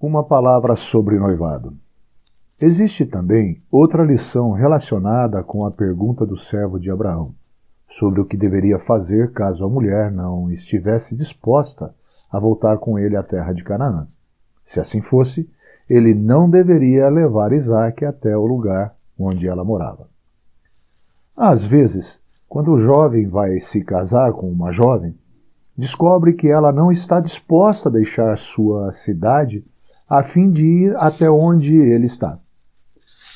Uma palavra sobre noivado. Existe também outra lição relacionada com a pergunta do servo de Abraão, sobre o que deveria fazer caso a mulher não estivesse disposta a voltar com ele à terra de Canaã. Se assim fosse, ele não deveria levar Isaque até o lugar onde ela morava. Às vezes, quando o jovem vai se casar com uma jovem, descobre que ela não está disposta a deixar sua cidade a fim de ir até onde ele está.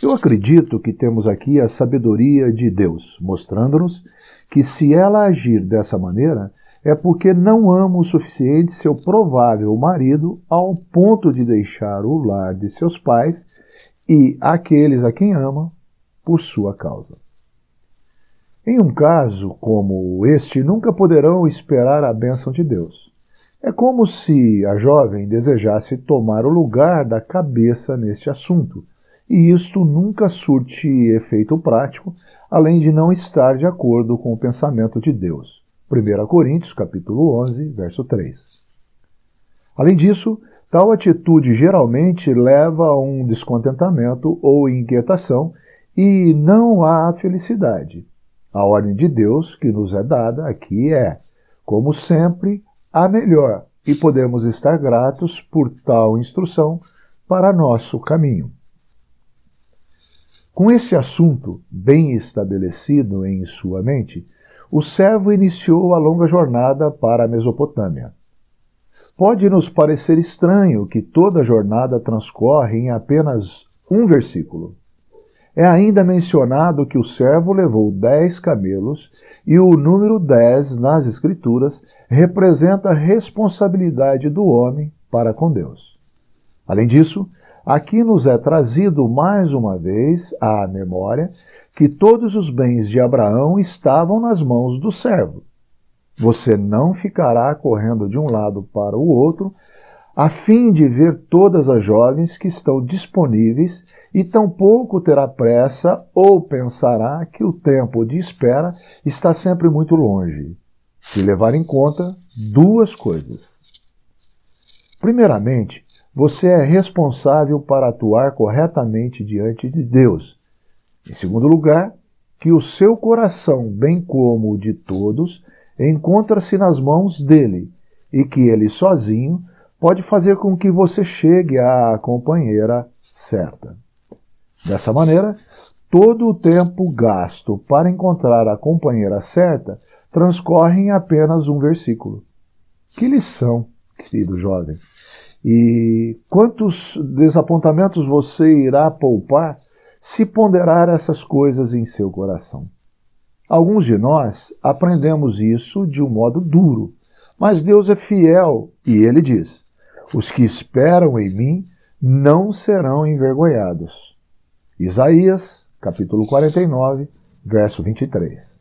Eu acredito que temos aqui a sabedoria de Deus, mostrando-nos que se ela agir dessa maneira, é porque não ama o suficiente seu provável marido ao ponto de deixar o lar de seus pais e aqueles a quem ama por sua causa. Em um caso como este, nunca poderão esperar a bênção de Deus. É como se a jovem desejasse tomar o lugar da cabeça neste assunto, e isto nunca surte efeito prático, além de não estar de acordo com o pensamento de Deus. 1 Coríntios, capítulo 11, verso 3. Além disso, tal atitude geralmente leva a um descontentamento ou inquietação e não há felicidade. A ordem de Deus que nos é dada aqui é, como sempre, a melhor, e podemos estar gratos por tal instrução para nosso caminho. Com esse assunto bem estabelecido em sua mente, o servo iniciou a longa jornada para a Mesopotâmia. Pode nos parecer estranho que toda a jornada transcorre em apenas um versículo. É ainda mencionado que o servo levou 10 camelos e o número 10 nas Escrituras representa a responsabilidade do homem para com Deus. Além disso, aqui nos é trazido mais uma vez à memória que todos os bens de Abraão estavam nas mãos do servo. Você não ficará correndo de um lado para o outro a fim de ver todas as jovens que estão disponíveis e tampouco terá pressa ou pensará que o tempo de espera está sempre muito longe, se levar em conta duas coisas. Primeiramente, você é responsável para atuar corretamente diante de Deus. Em segundo lugar, que o seu coração, bem como o de todos, encontra-se nas mãos dele e que ele sozinho pode fazer com que você chegue à companheira certa. Dessa maneira, todo o tempo gasto para encontrar a companheira certa transcorre em apenas um versículo. Que lição, querido jovem! E quantos desapontamentos você irá poupar se ponderar essas coisas em seu coração? Alguns de nós aprendemos isso de um modo duro, mas Deus é fiel e Ele diz: os que esperam em mim não serão envergonhados. Isaías, capítulo 49, verso 23.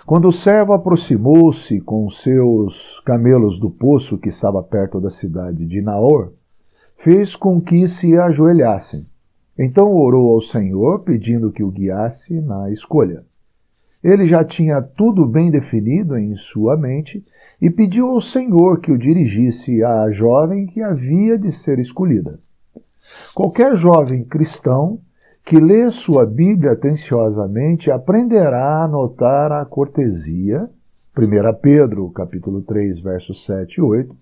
Quando o servo aproximou-se com seus camelos do poço que estava perto da cidade de Naor, fez com que se ajoelhassem. Então orou ao Senhor, pedindo que o guiasse na escolha. Ele já tinha tudo bem definido em sua mente e pediu ao Senhor que o dirigisse à jovem que havia de ser escolhida. Qualquer jovem cristão que lê sua Bíblia atenciosamente aprenderá a notar a cortesia, 1 Pedro, capítulo 3, versos 7 e 8,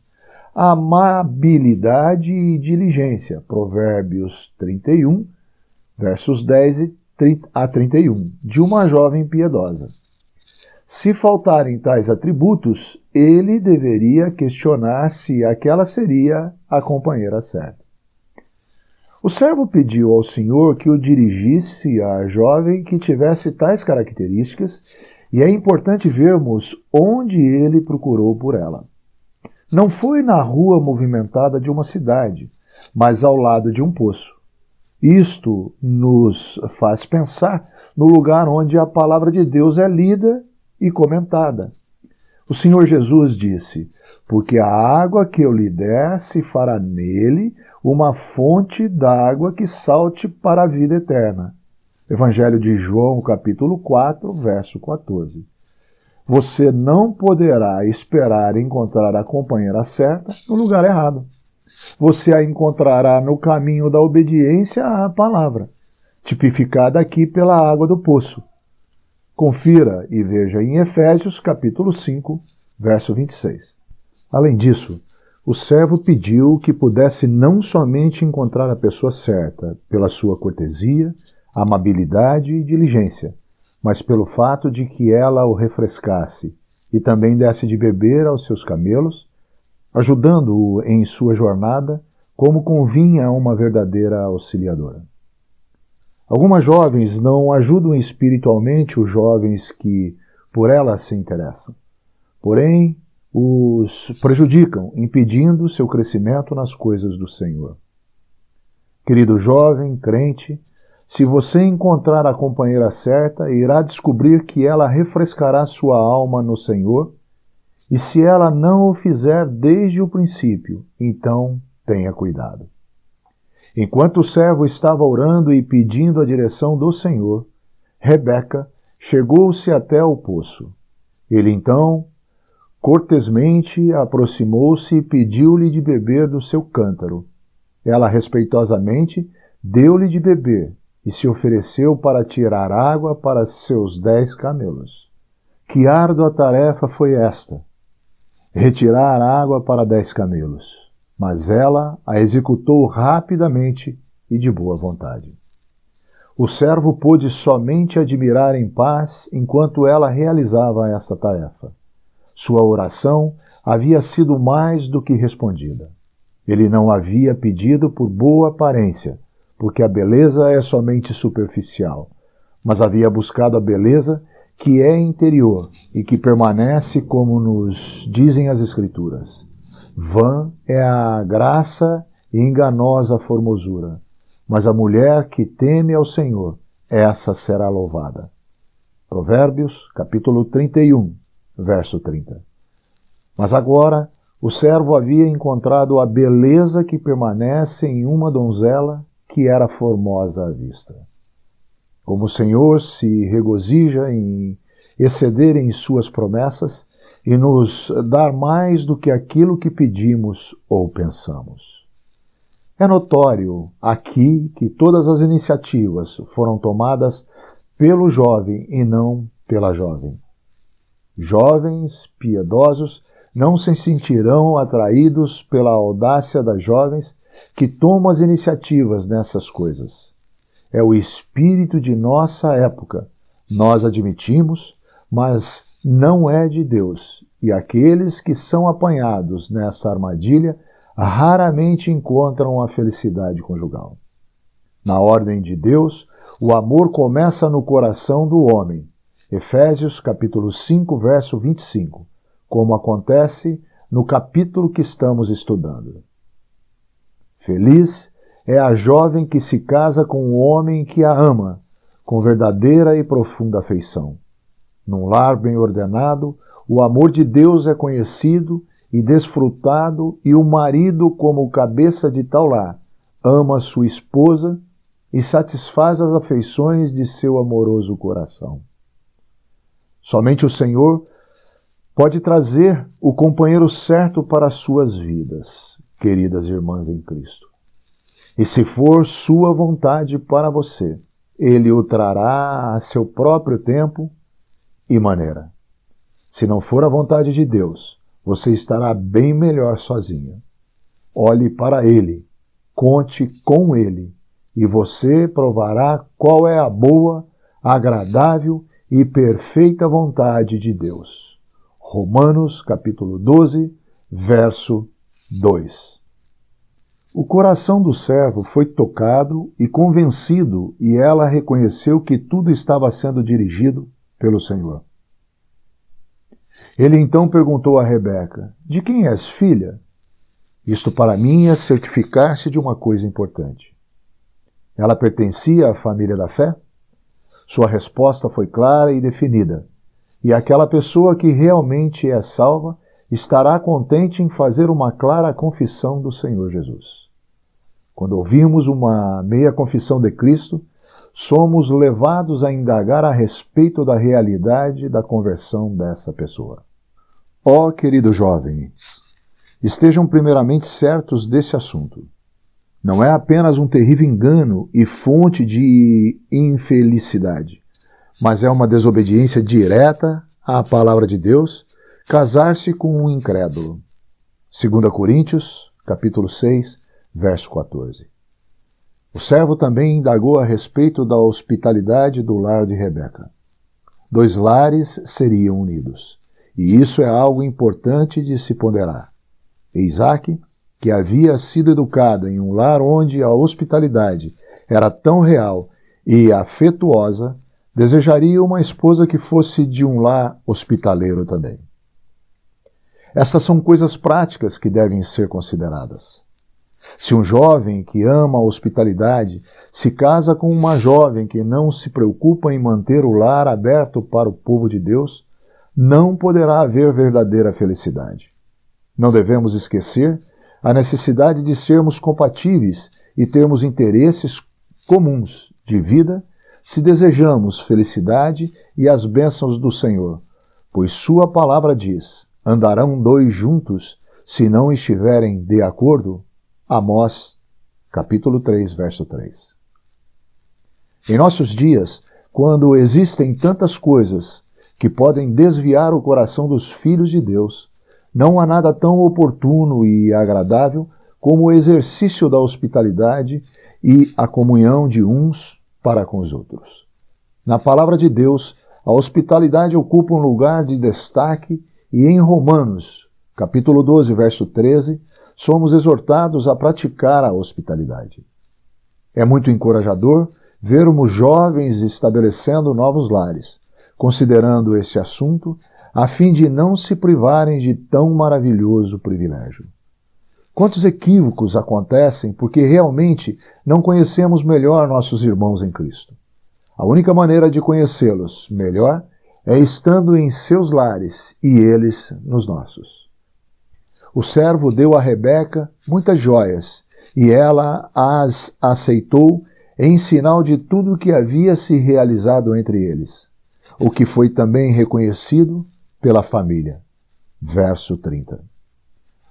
a amabilidade e diligência, Provérbios 31, versos 10 a 31, de uma jovem piedosa. Se faltarem tais atributos, ele deveria questionar se aquela seria a companheira certa. O servo pediu ao Senhor que o dirigisse à jovem que tivesse tais características, e é importante vermos onde ele procurou por ela. Não foi na rua movimentada de uma cidade, mas ao lado de um poço. Isto nos faz pensar no lugar onde a palavra de Deus é lida e comentada. O Senhor Jesus disse: porque a água que eu lhe der se fará nele uma fonte d'água que salte para a vida eterna. Evangelho de João, capítulo 4, verso 14. Você não poderá esperar encontrar a companheira certa no lugar errado. você a encontrará no caminho da obediência à palavra, tipificada aqui pela água do poço. Confira e veja em Efésios capítulo 5, verso 26. Além disso, o servo pediu que pudesse não somente encontrar a pessoa certa pela sua cortesia, amabilidade e diligência, mas pelo fato de que ela o refrescasse e também desse de beber aos seus camelos, ajudando-o em sua jornada, como convinha a uma verdadeira auxiliadora. Algumas jovens não ajudam espiritualmente os jovens que por elas se interessam, porém os prejudicam, impedindo seu crescimento nas coisas do Senhor. Querido jovem, crente, se você encontrar a companheira certa, irá descobrir que ela refrescará sua alma no Senhor, e se ela não o fizer desde o princípio, então tenha cuidado. Enquanto o servo estava orando e pedindo a direção do Senhor, Rebeca chegou-se até o poço. Ele então, cortesmente, aproximou-se e pediu-lhe de beber do seu cântaro. Ela respeitosamente deu-lhe de beber e se ofereceu para tirar água para seus 10 camelos. Que árdua tarefa foi esta! Retirar água para 10 camelos. Mas ela a executou rapidamente e de boa vontade. O servo pôde somente admirar em paz enquanto ela realizava esta tarefa. Sua oração havia sido mais do que respondida. Ele não havia pedido por boa aparência, porque a beleza é somente superficial, mas havia buscado a beleza que é interior e que permanece, como nos dizem as Escrituras. Vã é a graça e enganosa a formosura, mas a mulher que teme ao Senhor, essa será louvada. Provérbios, capítulo 31, verso 30. Mas agora o servo havia encontrado a beleza que permanece em uma donzela que era formosa à vista. Como o Senhor se regozija em exceder em suas promessas e nos dar mais do que aquilo que pedimos ou pensamos. É notório aqui que todas as iniciativas foram tomadas pelo jovem e não pela jovem. Jovens piedosos não se sentirão atraídos pela audácia das jovens que tomam as iniciativas nessas coisas. É o espírito de nossa época, nós admitimos, mas não é de Deus, e aqueles que são apanhados nessa armadilha raramente encontram a felicidade conjugal. Na ordem de Deus, o amor começa no coração do homem. Efésios capítulo 5, verso 25, como acontece no capítulo que estamos estudando. Feliz é a jovem que se casa com um homem que a ama, com verdadeira e profunda afeição. Num lar bem ordenado, o amor de Deus é conhecido e desfrutado, e o marido, como cabeça de tal lar, ama sua esposa e satisfaz as afeições de seu amoroso coração. Somente o Senhor pode trazer o companheiro certo para as suas vidas, queridas irmãs em Cristo. E se for sua vontade para você, Ele o trará a seu próprio tempo e maneira. Se não for a vontade de Deus, você estará bem melhor sozinha. Olhe para Ele, conte com Ele, e você provará qual é a boa, agradável e perfeita vontade de Deus. Romanos, capítulo 12, verso 2. O coração do servo foi tocado e convencido, e ela reconheceu que tudo estava sendo dirigido pelo Senhor. Ele então perguntou a Rebeca: de quem és filha? Isto para mim é certificar-se de uma coisa importante. Ela pertencia à família da fé? Sua resposta foi clara e definida, e aquela pessoa que realmente é salva estará contente em fazer uma clara confissão do Senhor Jesus. Quando ouvimos uma meia confissão de Cristo, somos levados a indagar a respeito da realidade da conversão dessa pessoa. Ó queridos jovens, estejam primeiramente certos desse assunto. Não é apenas um terrível engano e fonte de infelicidade, mas é uma desobediência direta à palavra de Deus, casar-se com um incrédulo. 2 Coríntios, capítulo 6, verso 14. O servo também indagou a respeito da hospitalidade do lar de Rebeca. 2 lares seriam unidos, e isso é algo importante de se ponderar. Isaac, que havia sido educado em um lar onde a hospitalidade era tão real e afetuosa, desejaria uma esposa que fosse de um lar hospitaleiro também. Estas são coisas práticas que devem ser consideradas. Se um jovem que ama a hospitalidade se casa com uma jovem que não se preocupa em manter o lar aberto para o povo de Deus, não poderá haver verdadeira felicidade. Não devemos esquecer a necessidade de sermos compatíveis e termos interesses comuns de vida se desejamos felicidade e as bênçãos do Senhor, pois sua palavra diz: andarão 2 juntos se não estiverem de acordo. Amós, capítulo 3, verso 3. Em nossos dias, quando existem tantas coisas que podem desviar o coração dos filhos de Deus, não há nada tão oportuno e agradável como o exercício da hospitalidade e a comunhão de uns para com os outros. Na palavra de Deus, a hospitalidade ocupa um lugar de destaque e em Romanos, capítulo 12, verso 13, somos exortados a praticar a hospitalidade. É muito encorajador vermos jovens estabelecendo novos lares, considerando esse assunto, a fim de não se privarem de tão maravilhoso privilégio. Quantos equívocos acontecem porque realmente não conhecemos melhor nossos irmãos em Cristo? A única maneira de conhecê-los melhor é estando em seus lares e eles nos nossos. O servo deu a Rebeca muitas joias, e ela as aceitou em sinal de tudo que havia se realizado entre eles, o que foi também reconhecido pela família. Verso 30.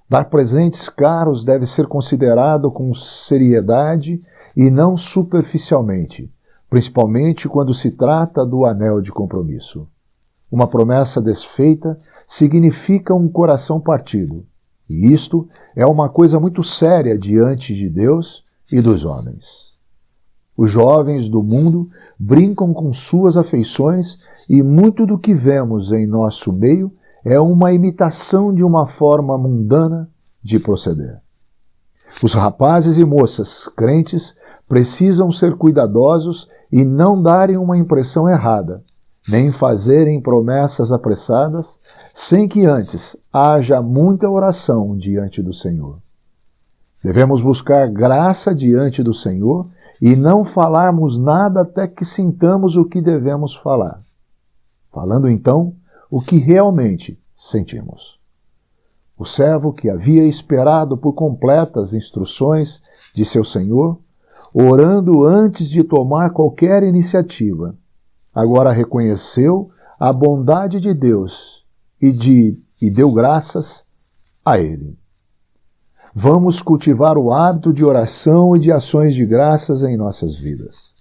Dar presentes caros deve ser considerado com seriedade e não superficialmente, principalmente quando se trata do anel de compromisso. Uma promessa desfeita significa um coração partido. E isto é uma coisa muito séria diante de Deus e dos homens. Os jovens do mundo brincam com suas afeições e muito do que vemos em nosso meio é uma imitação de uma forma mundana de proceder. Os rapazes e moças crentes precisam ser cuidadosos e não darem uma impressão errada, nem fazerem promessas apressadas, sem que antes haja muita oração diante do Senhor. Devemos buscar graça diante do Senhor e não falarmos nada até que sintamos o que devemos falar, falando então o que realmente sentimos. O servo que havia esperado por completas instruções de seu Senhor, orando antes de tomar qualquer iniciativa, agora reconheceu a bondade de Deus e deu graças a Ele. Vamos cultivar o hábito de oração e de ações de graças em nossas vidas.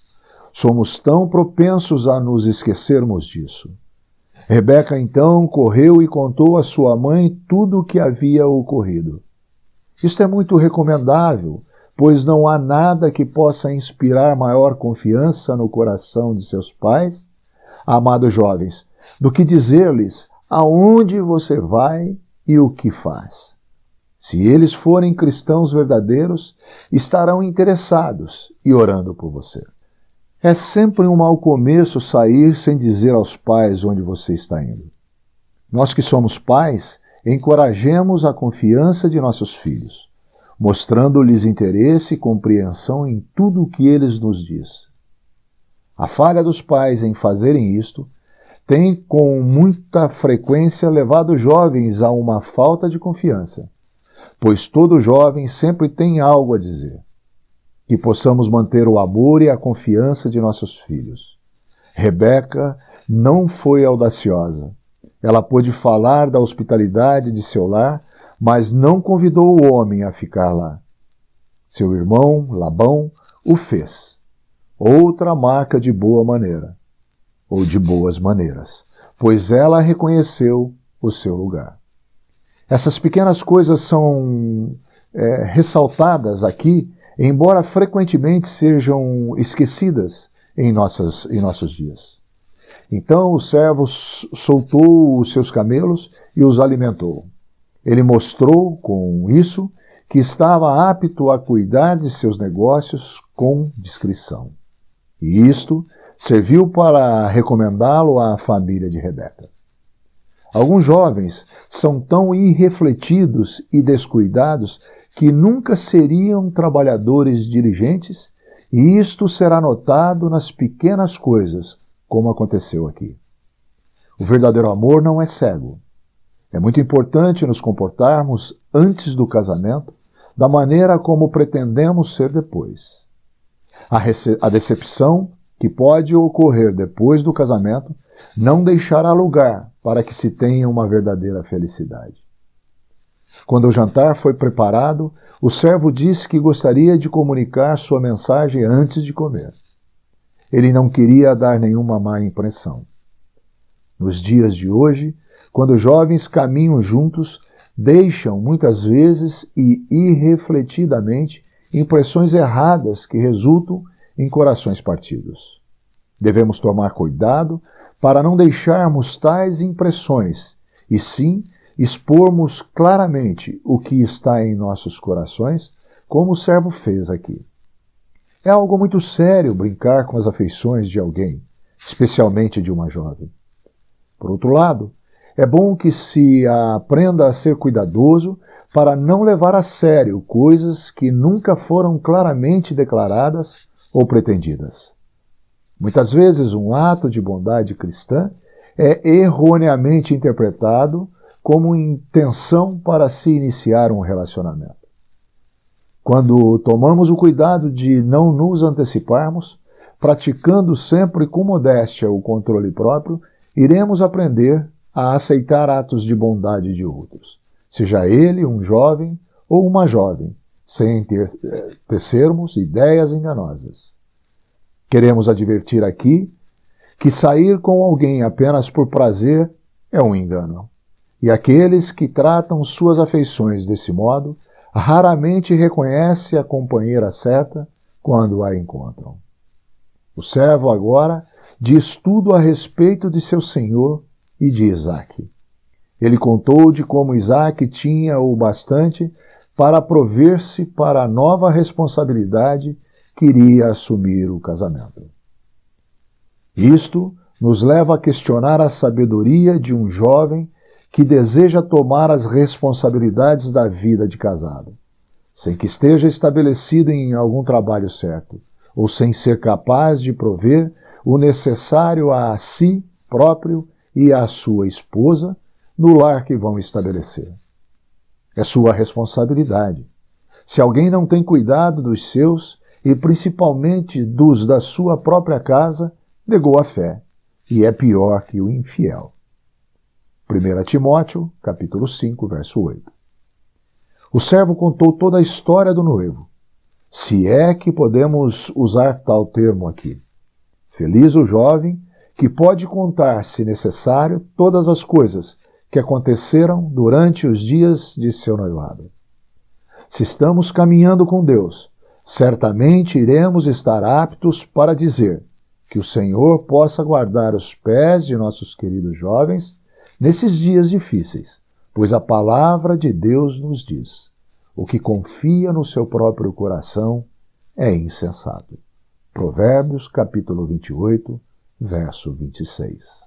Somos tão propensos a nos esquecermos disso. Rebeca então correu e contou à sua mãe tudo o que havia ocorrido. Isto é muito recomendável, pois não há nada que possa inspirar maior confiança no coração de seus pais, amados jovens, do que dizer-lhes aonde você vai e o que faz. Se eles forem cristãos verdadeiros, estarão interessados e orando por você. É sempre um mau começo sair sem dizer aos pais onde você está indo. Nós que somos pais, encorajemos a confiança de nossos filhos, mostrando-lhes interesse e compreensão em tudo o que eles nos dizem. A falha dos pais em fazerem isto tem com muita frequência levado jovens a uma falta de confiança, pois todo jovem sempre tem algo a dizer. Que possamos manter o amor e a confiança de nossos filhos. Rebeca não foi audaciosa. Ela pôde falar da hospitalidade de seu lar, mas não convidou o homem a ficar lá. Seu irmão, Labão, o fez. Outra marca de boa maneira, ou de boas maneiras, pois ela reconheceu o seu lugar. Essas pequenas coisas são ressaltadas aqui, embora frequentemente sejam esquecidas em nossos dias. Então o servo soltou os seus camelos e os alimentou. Ele mostrou com isso que estava apto a cuidar de seus negócios com discrição. E isto serviu para recomendá-lo à família de Rebeca. Alguns jovens são tão irrefletidos e descuidados que nunca seriam trabalhadores diligentes, e isto será notado nas pequenas coisas, como aconteceu aqui. O verdadeiro amor não é cego. É muito importante nos comportarmos antes do casamento da maneira como pretendemos ser depois. A decepção que pode ocorrer depois do casamento não deixará lugar para que se tenha uma verdadeira felicidade. Quando o jantar foi preparado, o servo disse que gostaria de comunicar sua mensagem antes de comer. Ele não queria dar nenhuma má impressão. Nos dias de hoje, quando jovens caminham juntos, deixam muitas vezes e irrefletidamente impressões erradas que resultam em corações partidos. Devemos tomar cuidado para não deixarmos tais impressões, e sim expormos claramente o que está em nossos corações, como o servo fez aqui. É algo muito sério brincar com as afeições de alguém, especialmente de uma jovem. Por outro lado, é bom que se aprenda a ser cuidadoso para não levar a sério coisas que nunca foram claramente declaradas ou pretendidas. Muitas vezes um ato de bondade cristã é erroneamente interpretado como intenção para se iniciar um relacionamento. Quando tomamos o cuidado de não nos anteciparmos, praticando sempre com modéstia o controle próprio, iremos aprender a aceitar atos de bondade de outros, seja ele um jovem ou uma jovem, sem tecermos ideias enganosas. Queremos advertir aqui que sair com alguém apenas por prazer é um engano, e aqueles que tratam suas afeições desse modo raramente reconhecem a companheira certa quando a encontram. O servo agora diz tudo a respeito de seu senhor e de Isaque. Ele contou de como Isaque tinha o bastante para prover-se para a nova responsabilidade que iria assumir o casamento. Isto nos leva a questionar a sabedoria de um jovem que deseja tomar as responsabilidades da vida de casado, sem que esteja estabelecido em algum trabalho certo, ou sem ser capaz de prover o necessário a si próprio e à sua esposa no lar que vão estabelecer. É sua responsabilidade. Se alguém não tem cuidado dos seus, e principalmente dos da sua própria casa, negou a fé, e é pior que o infiel. 1 Timóteo, capítulo 5, verso 8. O servo contou toda a história do noivo, se é que podemos usar tal termo aqui. Feliz o jovem que pode contar, se necessário, todas as coisas que aconteceram durante os dias de seu noivado. Se estamos caminhando com Deus, certamente iremos estar aptos para dizer que o Senhor possa guardar os pés de nossos queridos jovens nesses dias difíceis, pois a palavra de Deus nos diz: o que confia no seu próprio coração é insensato. Provérbios, capítulo 28, verso 26.